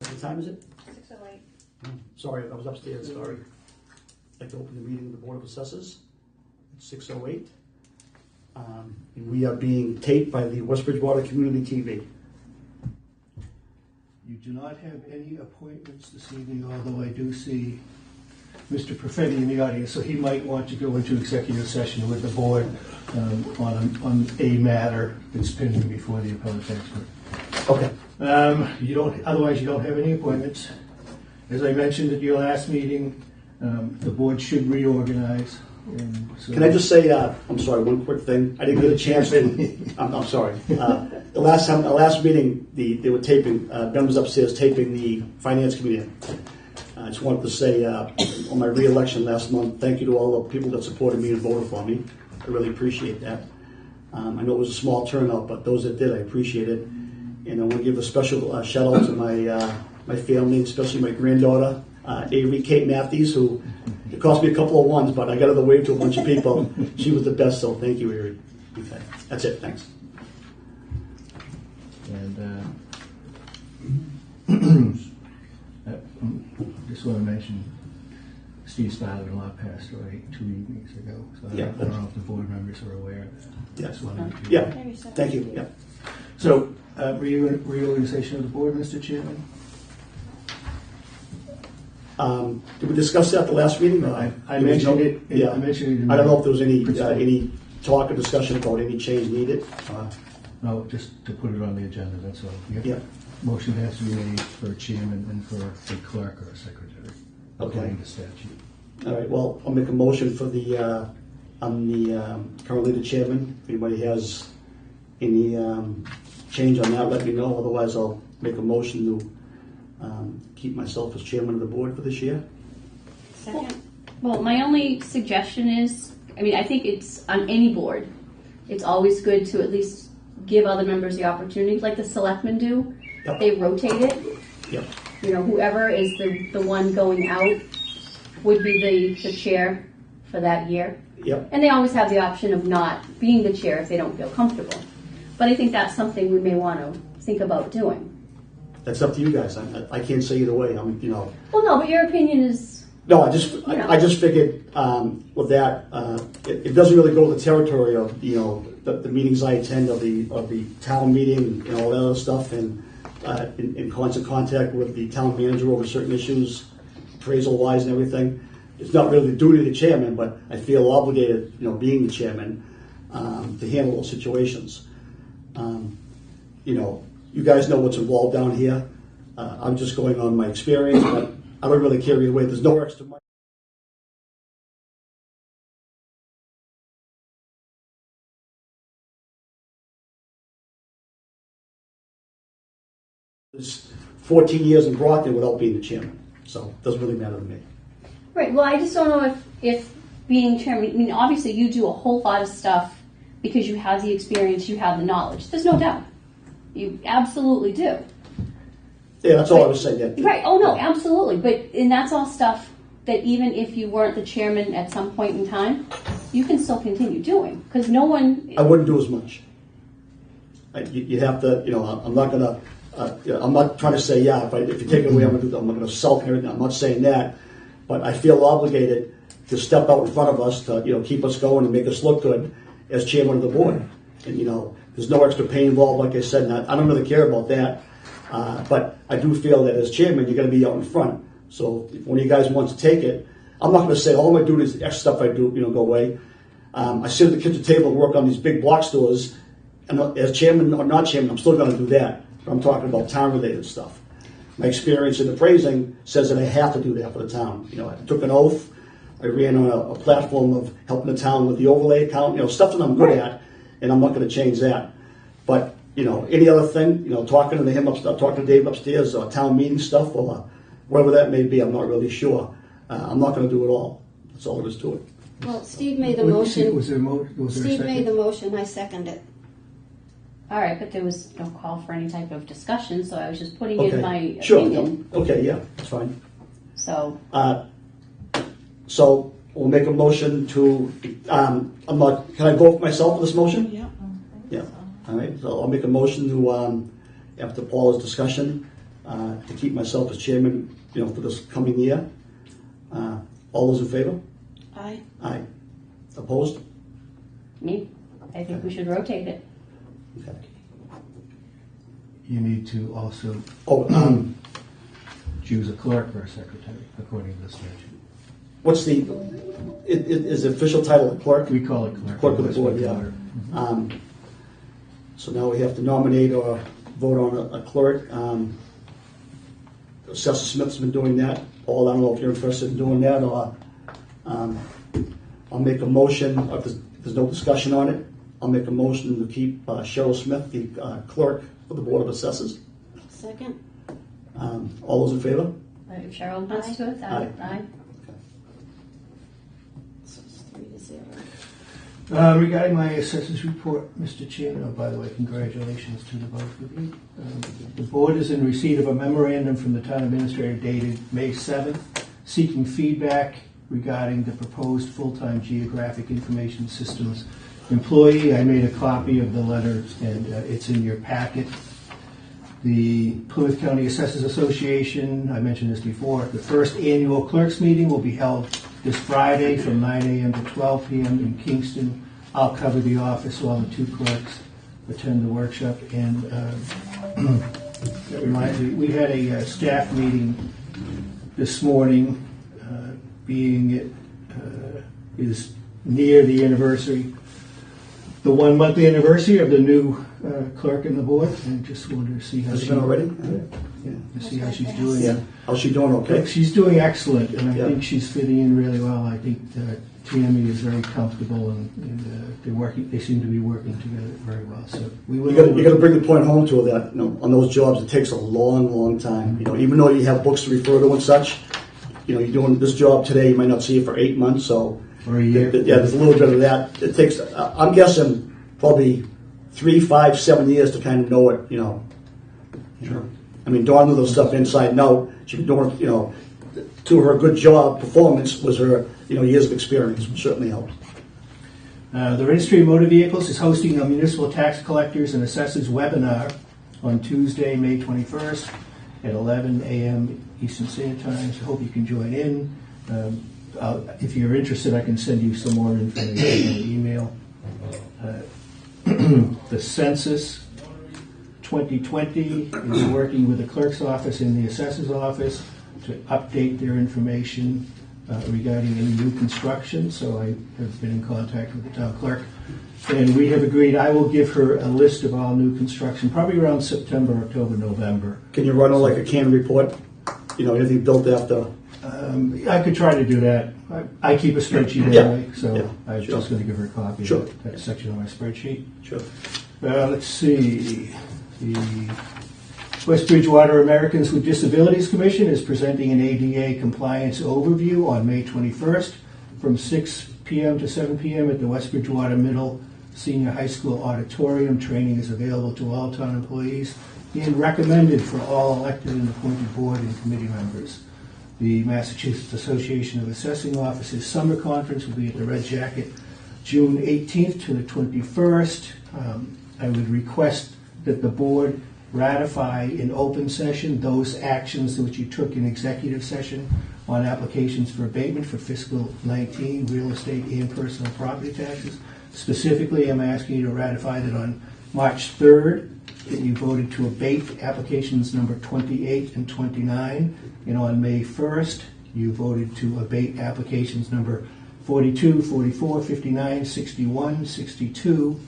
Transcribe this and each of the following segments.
What time is it? 6:08. Oh, sorry, I was upstairs, sorry. I'd like to open the meeting of the Board of Assessors at 6:08. And we are being taped by the West Bridgewater Community TV. You do not have any appointments this evening, although I do see Mr. Perfetti in the audience, so he might want to go into executive session with the board on a matter that's pending before the appellate expert. Okay. Otherwise, you don't have any appointments. As I mentioned at your last meeting, the board should reorganize. Can I just say, I'm sorry, one quick thing. I didn't get a chance to, I'm sorry. The last meeting, they were taping, Ben was upstairs taping the Finance Committee. I just wanted to say, on my re-election last month, thank you to all the people that supported me and voted for me. I really appreciate that. I know it was a small turnout, but those that did, I appreciate it. And I want to give a special shout out to my family, especially my granddaughter, Avery Kate Matthews, who it cost me a couple of ones, but I got her to wave to a bunch of people. She was the best, so thank you, Avery. Okay, that's it. Thanks. And just want to mention Steve's father-in-law passed away 2 evenings ago, so I don't know if the board members are aware of that. Yes. Yeah. Thank you. Yeah. So, reorganization of the board, Mr. Chairman? Did we discuss that at the last meeting? I mentioned it. Yeah. I mentioned it. I don't know if there was any talk or discussion about any change needed. No, just to put it on the agenda, that's all. Yeah. Motion has to be made for a chairman and for a clerk or a secretary, according to statute. All right. Well, I'll make a motion for the. I'm currently the chairman. If anybody has any change on that, let me know. Otherwise, I'll make a motion to keep myself as chairman of the board for this year. Second. Well, my only suggestion is, I think it's on any board, it's always good to at least give other members the opportunity, like the selectmen do. Yep. They rotate it. Yep. Whoever is the one going out would be the chair for that year. Yep. And they always have the option of not being the chair if they don't feel comfortable. But I think that's something we may want to think about doing. That's up to you guys. I can't say either way. Well, no, but your opinion is. No, I just figured with that, it doesn't really go to the territory of the meetings I attend of the town meeting and all that other stuff, and in constant contact with the town manager over certain issues, appraisal wise and everything. It's not really the duty of the chairman, but I feel obligated, being the chairman, to handle those situations. You guys know what's involved down here. I'm just going on my experience, but I don't really care either way. There's no extra money. There's 14 years in Brockton without being the chairman, so it doesn't really matter to me. Right, well, I just don't know if being chairman, obviously you do a whole lot of stuff because you have the experience, you have the knowledge. There's no doubt. You absolutely do. Yeah, that's all I was saying. Yeah. Right, oh no, absolutely. And that's all stuff that even if you weren't the chairman at some point in time, you can still continue doing. Because no one... I wouldn't do as much. You have to, I'm not going to, I'm not trying to say, if you take it away, I'm not going to sulk and everything. I'm not saying that. But I feel obligated to step out in front of us to, keep us going and make us look good as chairman of the board. And, there's no extra pay involved, like I said, and I don't really care about that. But I do feel that as chairman, you're going to be out in front. So if one of you guys wants to take it, I'm not going to say all my duties, the extra stuff I do, go away. I sit at the kitchen table and work on these big block stores, and as chairman or not chairman, I'm still going to do that. But I'm talking about town-related stuff. My experience in appraising says that I have to do that for the town. I took an oath. I ran on a platform of helping the town with the overlay account, stuff that I'm good at, and I'm not going to change that. But any other thing, talking to him upstairs, talking to Dave upstairs, or town meeting stuff, or whatever that may be, I'm not really sure. I'm not going to do it all. That's all there is to it. Well, Steve made the motion. Was there a Steve second? made the motion. I second it. All right, but there was no call for any type of discussion, so I was just putting in my opinion. Sure. Okay, yeah, that's fine. So. So we'll make a motion to. Can I vote for myself for this motion? Yeah. Yeah. All right. So I'll make a motion to, after Paula's discussion, to keep myself as chairman, for this coming year. All those in favor? Aye. Aye. Opposed? Me, I think we should rotate it. Okay. You need to also Oh, choose a clerk or a secretary, according to the statute. what's is the official title of clerk? We call it clerk. Clerk of the board, yeah. So now we have to nominate or vote on a clerk. Assessor Smith's been doing that. Paul, I don't know if you're interested in doing that, or I'll make a motion, if there's no discussion on it, I'll make a motion to keep Cheryl Smith, the clerk for the Board of Assessors. Second. All those in favor? If Cheryl wants to do it, Aye. aye. So it's 3-0. Regarding my assessors report, Mr. Chairman, oh, by the way, congratulations to the both of you. The board is in receipt of a memorandum from the town administrator dated May 7th, seeking feedback regarding the proposed full-time geographic information systems employee. I made a copy of the letter, and it's in your packet. The Plymouth County Assessors Association, I mentioned this before, the first annual clerks meeting will be held this Friday from 9 a.m. to 12 p.m. in Kingston. I'll cover the office while the two clerks attend the workshop. And that reminds me, we had a staff meeting this morning, being it is near the anniversary, the 1 month anniversary of the new clerk in the board, and just wanted to see how Has it she been already? to see how she's doing. Yeah. How's she doing? Okay. She's doing excellent, and I Yeah. think she's fitting in really well. I think Tammy is very comfortable, and they're working. They seem to be working together very well. So we will. You got to bring the point home to her that on those jobs it takes a long, long time. Even though you have books to refer to and such, you're doing this job today. You might not see it for 8 months, so Or a year. Yeah, there's a little bit of that. It takes. I'm guessing probably 3, 5, 7 years to kind of know it. Sure. I mean, Dawn knew those stuff inside and out. She's been doing, to her good job performance was her, years of experience, which certainly helped. The Registry of Motor Vehicles is hosting a municipal tax collectors and assessors webinar on Tuesday, May 21st at 11 a.m. Eastern Standard Time. So I hope you can join in. If you're interested, I can send you some more information on email. The Census 2020 is working with the clerk's office and the assessor's office to update their information regarding any new construction. So I have been in contact with the town clerk, and we have agreed I will give her a list of all new construction, probably around September, October, November. Can you run her like a canned report? Anything built after? I could try to do that. I keep a spreadsheet Yeah. anyway, so Yeah. I'm Sure. just going to give her a copy Sure. of that section of my spreadsheet. Sure. Let's see. The West Bridgewater Americans with Disabilities Commission is presenting an ADA compliance overview on May 21st from 6 p.m. to 7 p.m. at the West Bridgewater Middle Senior High School Auditorium. Training is available to all town employees and recommended for all elected and appointed board and committee members. The Massachusetts Association of Assessing Officers Summer Conference will be at the Red Jacket June 18th to the 21st. I would request that the board ratify in open session those actions which you took in executive session on applications for abatement for fiscal 19 real estate and personal property taxes. Specifically, I'm asking you to ratify that on March 3rd that you voted to abate applications number 28 and 29, and on May 1st you voted to abate applications number 42, 44, 59, 61, 62,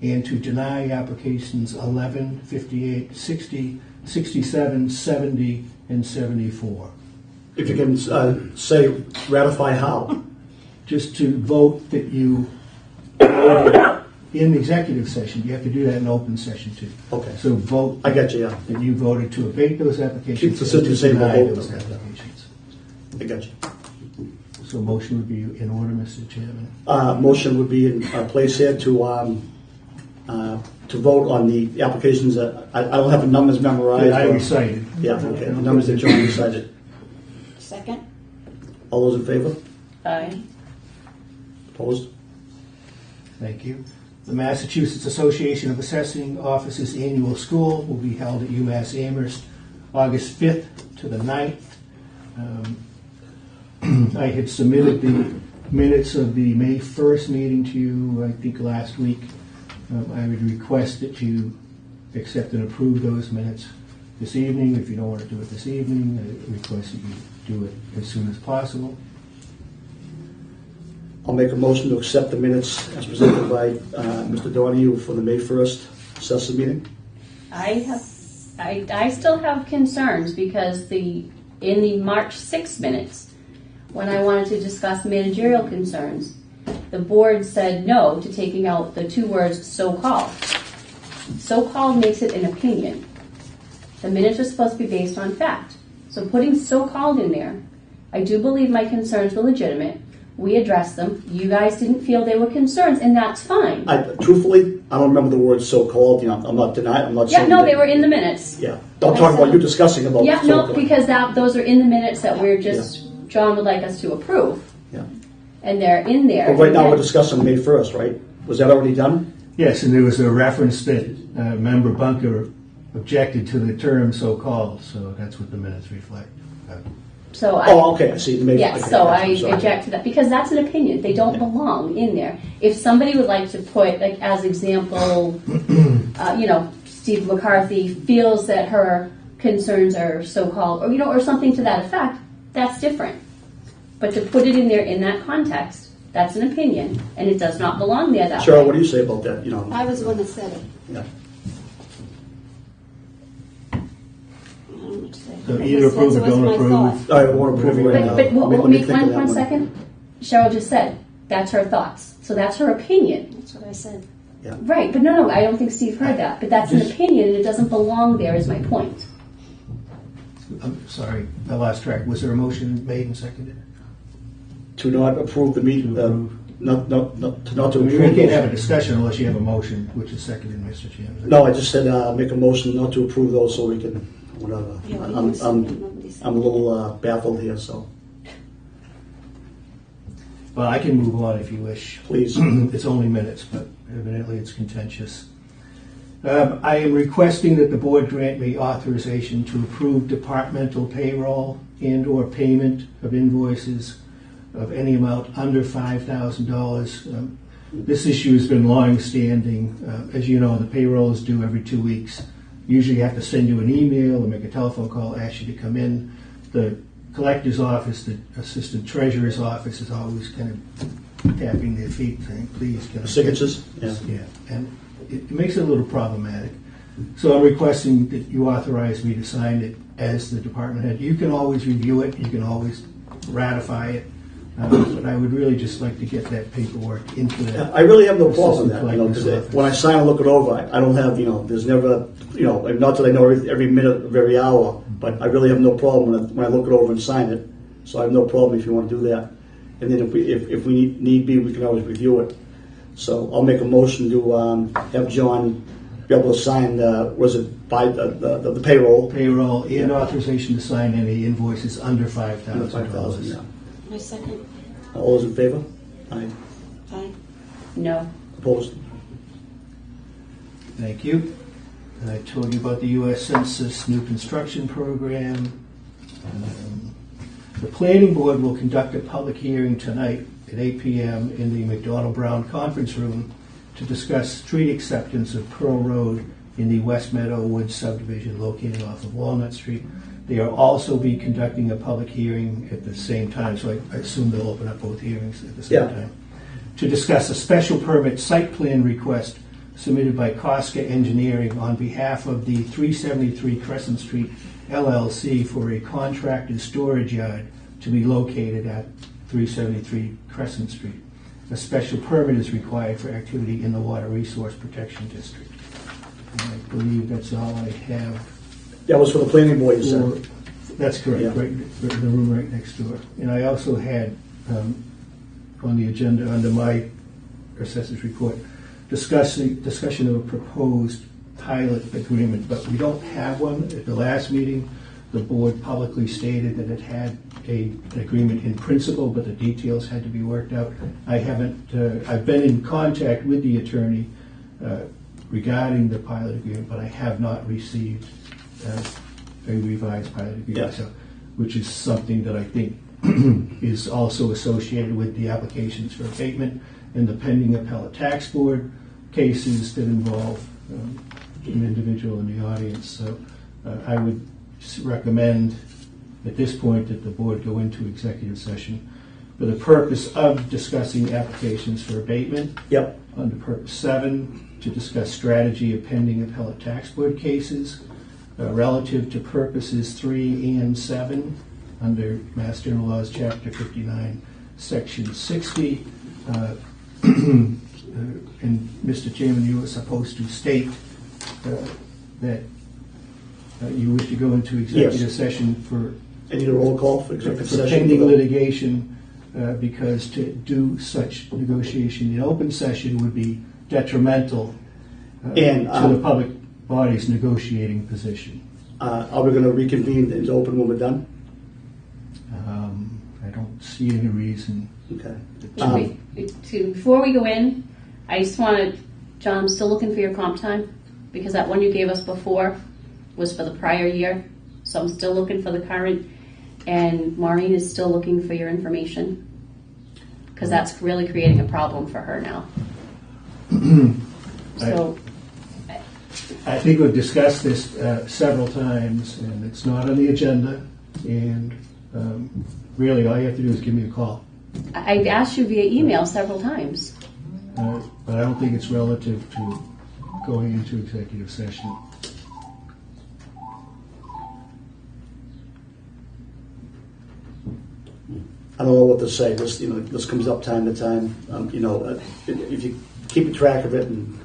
and to deny applications 11, 58, 60, 67, 70, and 74. If you can say ratify how? Just to vote that you voted in executive session. You have to do that in open session too. Okay. So vote I got you, yeah. that you voted to abate those applications. Keep the system and same deny vote. those Okay. applications. I got you. So motion would be in order, Mr. Chairman. Motion would be in place here to vote on the applications that, I don't have the numbers memorized. I or- recited. Yeah, okay, the numbers that John decided. Second. All those in favor? Aye. Opposed? Thank you. The Massachusetts Association of Assessing Officers Annual School will be held at UMass Amherst August 5th to the 9th. I had submitted the minutes of the May 1st meeting to you, I think, last week. I would request that you accept and approve those minutes this evening. If you don't want to do it this evening, I request that you do it as soon as possible. I'll make a motion to accept the minutes as presented by Mr. Donahue for the May 1st assessor meeting. I still have concerns because in the March 6 minutes, when I wanted to discuss managerial concerns, the board said no to taking out the two words "so-called." So-called makes it an opinion. The minutes are supposed to be based on fact. So putting "so-called" in there, I do believe my concerns were legitimate. We addressed them. You guys didn't feel they were concerns, and that's fine. Truthfully, I don't remember the word "so-called." You know, I'm not denying. I'm not Yeah, saying no, that- they were in the minutes. Yeah, don't talk about you discussing about. Yeah, no, so-called. because those are in the minutes that we're just, John would like us to approve. Yeah. And they're in there. But right now we're Again, discussing May 1st, right? Was that already done? Yes, and there was a reference that Member Bunker objected to the term "so-called," so that's what the minutes reflect. So Oh, okay. I see. Maybe, yes, okay, so gotcha, I sorry. object to that because that's an opinion. They don't belong in there. If somebody would like to put, like as example, Steve McCarthy feels that her concerns are so-called, or or something to that effect, that's different. But to put it in there in that context, that's an opinion, and it does not belong there that Cheryl, way. what do you say about that? I was the one that said it. Yeah. I don't know what to say. So either approve or That was don't my approve. thought. All right, we want to approve it right now. But Let me wait, think of that one second. Cheryl just said that's her thoughts, so that's her opinion. That's what I said. Yeah. Right, but no, I don't think Steve heard that. But that's an opinion, and it doesn't belong there. Is my point. I'm sorry, I lost track. Was there a motion made and seconded? To not approve the meeting. To approve. Not to We approve. can't have a discussion unless you have a motion, which is seconded, Mr. Chairman. No, I just said make a motion not to approve those so we can whatever. Yeah, well, I'm you said it, nobody said I'm a little baffled here, so Well, I can move on if you wish. please. It's only minutes, but evidently it's contentious. I am requesting that the board grant me authorization to approve departmental payroll and/or payment of invoices of any amount under $5,000. This issue has been long-standing. As you know, the payroll is due every 2 weeks. Usually you have to send you an email or make a telephone call, ask you to come in. The collector's office, the assistant treasurer's office is always kind of tapping their feet saying, please, can I get Signatures? this?" Yeah, and it makes it a little problematic. So I'm requesting that you authorize me to sign it as the department head. You can always review it, you can always ratify it, but I would really just like to get that paperwork into that. I really have no problem with that. Assistant Because collector's when I sign and look it over, I don't have there's never not that I know every minute of every hour, but I really have no problem when I look it over and sign it. So I have no problem if you want to do that. And then if we need be, we can always review it. So I'll make a motion to have John be able to sign by the payroll. Payroll and authorization to sign any invoices under $5,000. $5,000. Yeah. My second. All those in favor? Aye. Aye. No. Opposed? Thank you. And I told you about the U.S. Census new construction program. The planning board will conduct a public hearing tonight at 8 p.m. in the McDonald Brown Conference Room to discuss street acceptance of Pearl Road in the West Meadow Woods subdivision located off of Walnut Street. They will also be conducting a public hearing at the same time, so I assume they'll open up both hearings at the same time, to discuss a special permit site plan request submitted by Cosca Engineering on behalf of the 373 Crescent Street LLC for a contracted storage yard to be located at 373 Crescent Street. A special permit is required for activity in the Water Resource Protection District. And I believe that's all I have. That was for the planning board, you said. That's correct, Yeah. right, the room right next door. And I also had on the agenda under my assessor's report, discussion of a proposed pilot agreement, but we don't have one. At the last meeting, the board publicly stated that it had an agreement in principle, but the details had to be worked out. I haven't, I've been in contact with the attorney regarding the pilot agreement, but I have not received a revised pilot agreement. Yes. So, which is something that I think is also associated with the applications for abatement and the pending appellate tax board cases that involve an individual in the audience. So I would recommend at this point that the board go into executive session for the purpose of discussing applications for abatement. Yep. Under purpose 7, to discuss strategy of pending appellate tax board cases. Relative to purposes 3 and 7, under Mass General Laws, Chapter 59, Section 60. And Mr. Chairman, you were supposed to state that you wish to go into executive Yes. session for I need a roll call for executive for session. pending litigation, because to do such negotiation in open session would be detrimental And, to the public body's negotiating position. Are we going to reconvene into open when we're done? I don't see any reason. Okay. Before we go in, I just want to, John, I'm still looking for your comp time, because that one you gave us before was for the prior year, so I'm still looking for the current, and Maureen is still looking for your information, because that's really creating a problem for her now. So, I think we've discussed this several times, and it's not on the agenda, and really all you have to do is give me a call. I've asked you via email several times. But I don't think it's relative to going into executive session. I don't know what to say. This, this comes up time to time. If you keep track of it, and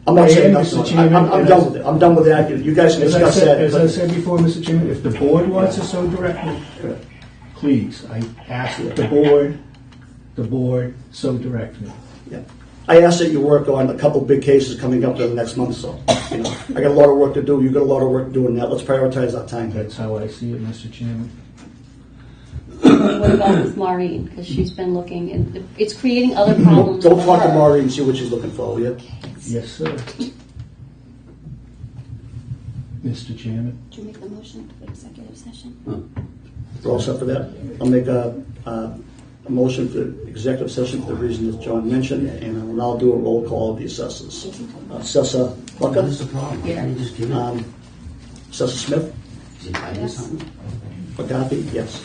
I'm not saying nothing. Mr. Chairman, I'm done with it. I'm done with that. You guys can As I discuss that. said before, Mr. Chairman, if the board wants to so direct me, please, I ask that the board so direct me. Yeah. I ask that you work on a couple big cases coming up in the next month or so. I got a lot of work to do. You got a lot of work doing that. Let's prioritize our time. That's how I see it, Mr. Chairman. What about with Maureen? Because she's been looking, and it's creating other problems. Don't for talk to her. Maureen and see what she's looking for, will you? Yes, sir. Mr. Chairman. Did you make the motion for executive session? We're all set for that? I'll make a motion for executive session for the reason that John mentioned, and I will now do a roll call of the assessors. Assessor Bucker? What's the problem? Here. Can you just give it? Assessor Smith? Is he hiding something? McCarthy? Yes.